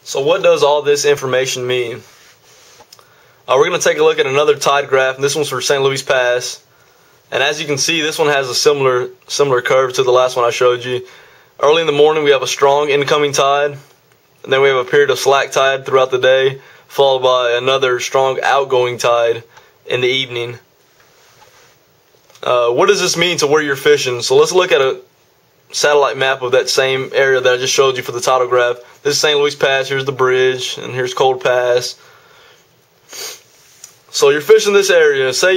So what does all this information mean? We're going to take a look at another tide graph, and this one's for St. Louis Pass. And as you can see, this one has a similar curve to the last one I showed you. Early in the morning, we have a strong incoming tide, and then we have a period of slack tide throughout the day, followed by another strong outgoing tide in the evening. What does this mean to where you're fishing? So let's look at a satellite map of that same area that I just showed you for the tidal graph. This is St. Louis Pass, here's the bridge, and here's Cold Pass. So you're fishing this area. Say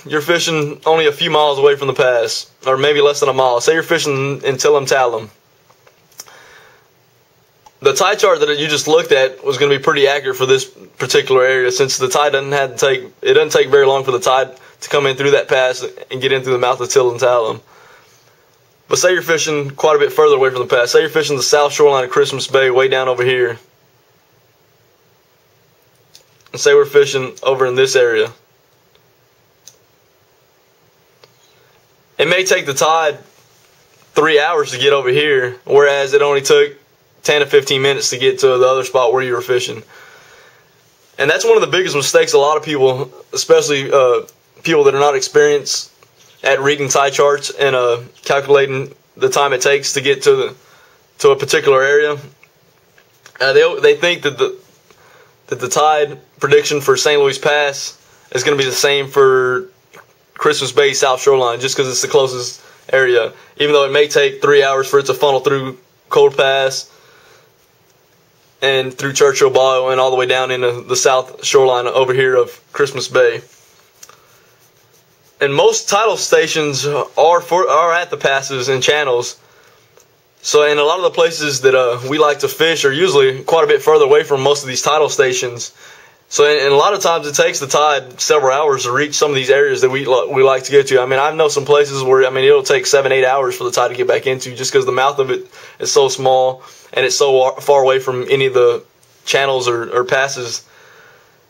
you're fishing only a few miles away from the pass, or maybe less than a mile. Say you're fishing in Tillam Tallam. The tide chart that you just looked at was going to be pretty accurate for this particular area, since the tide doesn't take very long for the tide to come in through that pass and get in through the mouth of Tillam Tallam. But say you're fishing quite a bit further away from the pass. Say you're fishing the south shoreline of Christmas Bay, way down over here. And say we're fishing over in this area. It may take the tide 3 hours to get over here, whereas it only took 10 to 15 minutes to get to the other spot where you were fishing. And that's one of the biggest mistakes a lot of people, especially people that are not experienced at reading tide charts and calculating the time it takes to get to a particular area. They think that the tide prediction for St. Louis Pass is going to be the same for Christmas Bay South Shoreline, just because it's the closest area, even though it may take 3 hours for it to funnel through Cold Pass and through Churchill Bayou and all the way down into the south shoreline over here of Christmas Bay. And most tidal stations are at the passes and channels. So, and a lot of the places that we like to fish are usually quite a bit further away from most of these tidal stations. So, and a lot of times it takes the tide several hours to reach some of these areas that we like to get to. I mean, I know some places where, it'll take 7-8 hours for the tide to get back into, just because the mouth of it is so small and it's so far away from any of the channels or passes.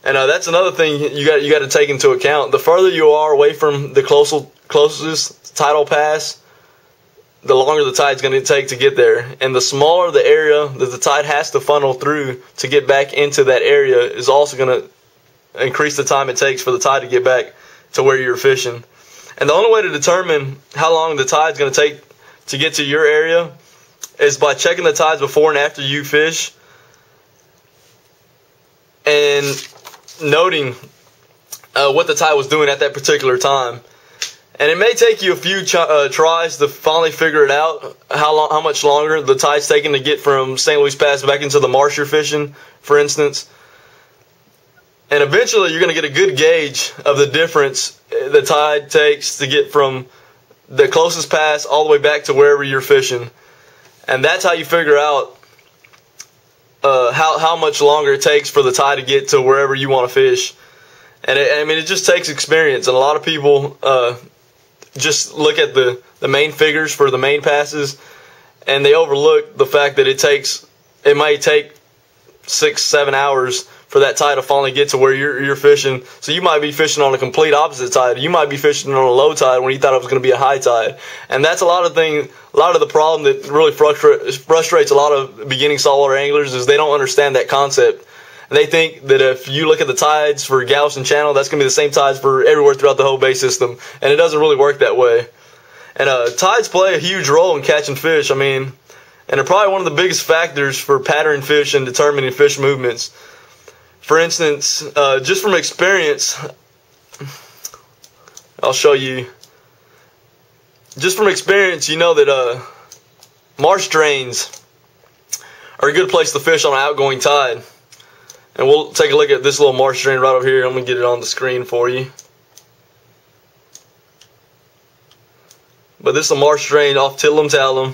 And that's another thing you got to take into account. The further you are away from the closest tidal pass, the longer the tide's going to take to get there. And the smaller the area that the tide has to funnel through to get back into that area is also going to increase the time it takes for the tide to get back to where you're fishing. And the only way to determine how long the tide's going to take to get to your area is by checking the tides before and after you fish and noting what the tide was doing at that particular time. And it may take you a few tries to finally figure it out, how much longer the tide's taking to get from St. Louis Pass back into the marsh you're fishing, for instance. And eventually you're going to get a good gauge of the difference the tide takes to get from the closest pass all the way back to wherever you're fishing. And that's how you figure out how much longer it takes for the tide to get to wherever you want to fish. And it just takes experience. And a lot of people just look at the main figures for the main passes, and they overlook the fact that it might take 6-7 hours for that tide to finally get to where you're fishing. So you might be fishing on a complete opposite tide. You might be fishing on a low tide when you thought it was going to be a high tide. And that's a lot of the problem that really frustrates a lot of beginning saltwater anglers, is they don't understand that concept. And they think that if you look at the tides for Galveston Channel, that's going to be the same tides for everywhere throughout the whole bay system. And it doesn't really work that way. And tides play a huge role in catching fish. And they're probably one of the biggest factors for patterning fish and determining fish movements. For instance, just from experience, I'll show you. Just from experience, you know that marsh drains are a good place to fish on an outgoing tide. And we'll take a look at this little marsh drain right over here. I'm going to get it on the screen for you. But this is a marsh drain off Tillam Tallam,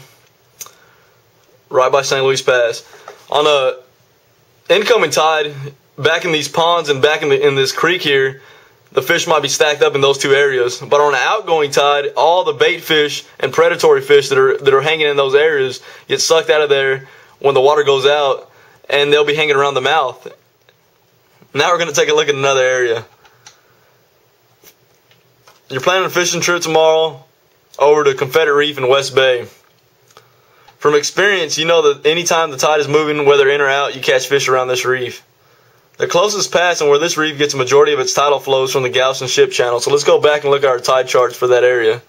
right by St. Louis Pass. On a incoming tide, back in these ponds and back in this creek here, the fish might be stacked up in those two areas. But on an outgoing tide, all the bait fish and predatory fish that are hanging in those areas get sucked out of there when the water goes out, and they'll be hanging around the mouth. Now we're going to take a look at another area. You're planning a fishing trip tomorrow over to Confederate Reef in West Bay. From experience, you know that anytime the tide is moving, whether in or out, you catch fish around this reef. The closest pass and where this reef gets a majority of its tidal flows from the Galveston Ship Channel. So let's go back and look at our tide charts for that area.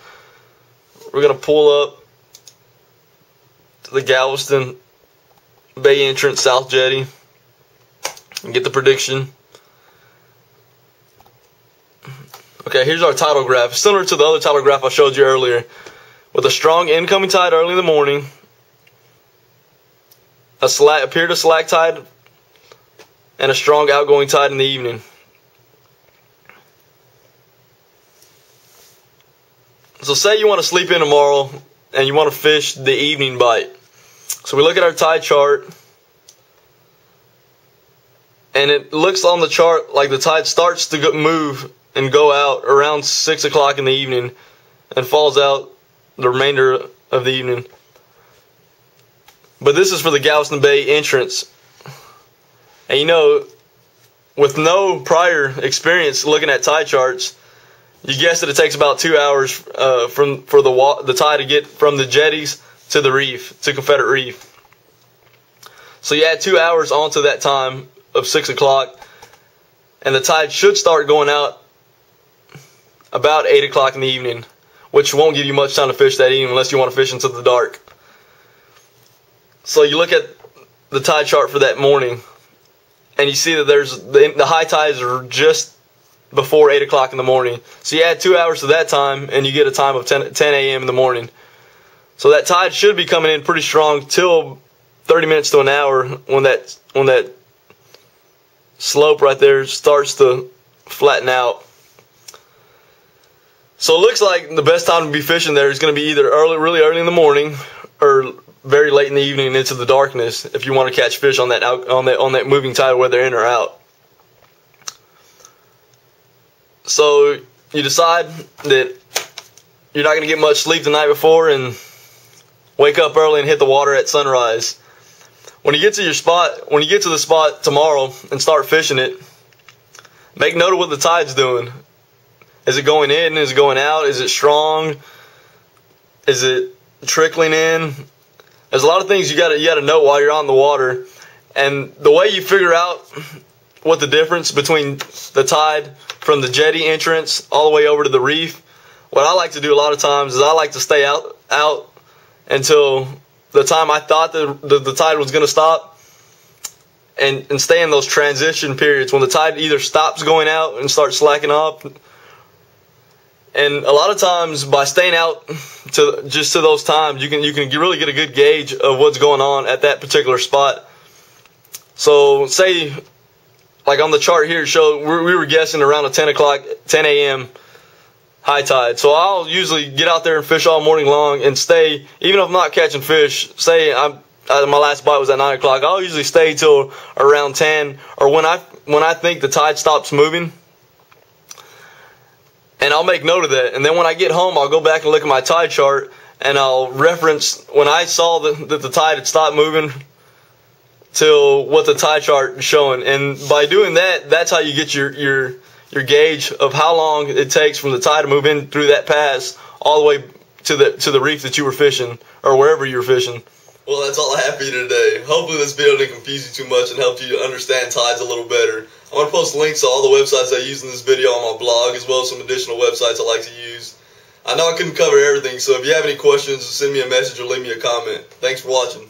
We're going to pull up to the Galveston Bay entrance, South Jetty, and get the prediction. Okay, here's our tidal graph. Similar to the other tidal graph I showed you earlier. With a strong incoming tide early in the morning, a period of slack tide, and a strong outgoing tide in the evening. So say you want to sleep in tomorrow and you want to fish the evening bite. So we look at our tide chart, and it looks on the chart like the tide starts to move and go out around 6 o'clock in the evening and falls out the remainder of the evening. But this is for the Galveston Bay entrance. And you know, with no prior experience looking at tide charts, you guess that it takes about 2 hours for the tide to get from the jetties to the reef, to Confederate Reef. So you add 2 hours onto that time of 6 o'clock, and the tide should start going out about 8 o'clock in the evening, which won't give you much time to fish that evening unless you want to fish into the dark. So you look at the tide chart for that morning, and you see that there's the high tides are just before 8 o'clock in the morning. So you add 2 hours to that time, and you get a time of 10 a.m. in the morning. So that tide should be coming in pretty strong till 30 minutes to an hour when that slope right there starts to flatten out. So it looks like the best time to be fishing there is going to be either really early in the morning or very late in the evening into the darkness if you want to catch fish on that moving tide, whether in or out. So you decide that you're not going to get much sleep the night before and wake up early and hit the water at sunrise. When you get to the spot tomorrow and start fishing it, make note of what the tide's doing. Is it going in? Is it going out? Is it strong? Is it trickling in? There's a lot of things you gotta know while you're on the water. And the way you figure out what the difference between the tide from the jetty entrance all the way over to the reef, what I like to do a lot of times is I like to stay out until the time I thought the tide was going to stop, and stay in those transition periods when the tide either stops going out and starts slacking up. And a lot of times by staying out to those times, you can really get a good gauge of what's going on at that particular spot. So say, like on the chart here, we were guessing around a 10 a.m. high tide. So I'll usually get out there and fish all morning long and stay, even if I'm not catching fish. Say my last bite was at 9 o'clock. I'll usually stay till around 10, or when I think the tide stops moving. And I'll make note of that. And then when I get home, I'll go back and look at my tide chart, and I'll reference when I saw that the tide had stopped moving till what the tide chart is showing. And by doing that, that's how you get your gauge of how long it takes from the tide to move in through that pass all the way to the reef that you were fishing, or wherever you were fishing. Well, that's all I have for you today. Hopefully this video didn't confuse you too much and helped you understand tides a little better. I'm going to post links to all the websites I used in this video on my blog, as well as some additional websites I like to use. I know I couldn't cover everything, so if you have any questions, send me a message or leave me a comment. Thanks for watching.